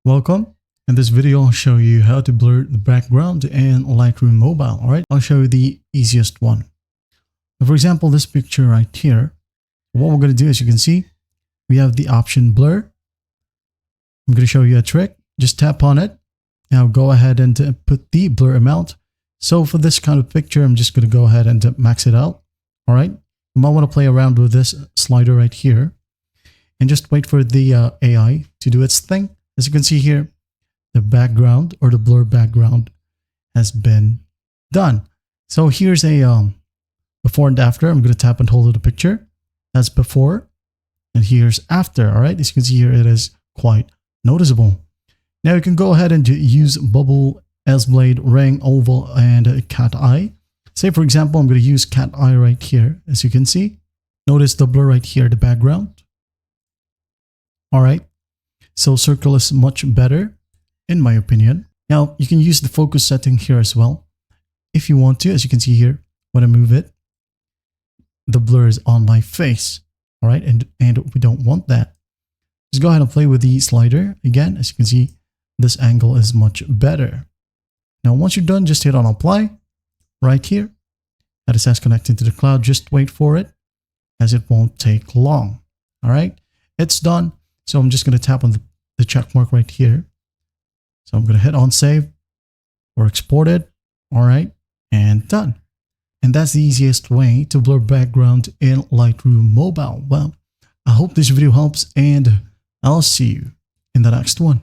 Welcome. In this video, I'll show you how to blur the background in Lightroom Mobile. All right, I'll show you the easiest one. For example, this picture right here, what we're going to do, as you can see, we have the option blur. I'm going to show you a trick. Just tap on it. Now go ahead and put the blur amount. So for this kind of picture, I'm just going to go ahead and max it out. All right, you might want to play around with this slider right here and just wait for the AI to do its thing. As you can see here, the background or the blur background has been done. So here's a before and after. I'm going to tap and hold the picture. That's before, and here's after. All right, as you can see here, it is quite noticeable. Now you can go ahead and use bubble, S-blade, ring, oval, and cat eye. Say for example, I'm going to use cat eye right here. As you can see, notice the blur right here, the background. All right. So circle is much better, in my opinion. Now, you can use the focus setting here as well. If you want to, as you can see here, when I move it, the blur is on my face. All right, and we don't want that. Just go ahead and play with the slider. Again, as you can see, this angle is much better. Now, once you're done, just hit on apply right here. That is as connected to the cloud. Just wait for it, as it won't take long. All right, it's done. So I'm just going to tap on the check mark right here. So I'm going to hit on save or export it. All right, and done. And that's the easiest way to blur background in Lightroom Mobile. Well, I hope this video helps, and I'll see you in the next one.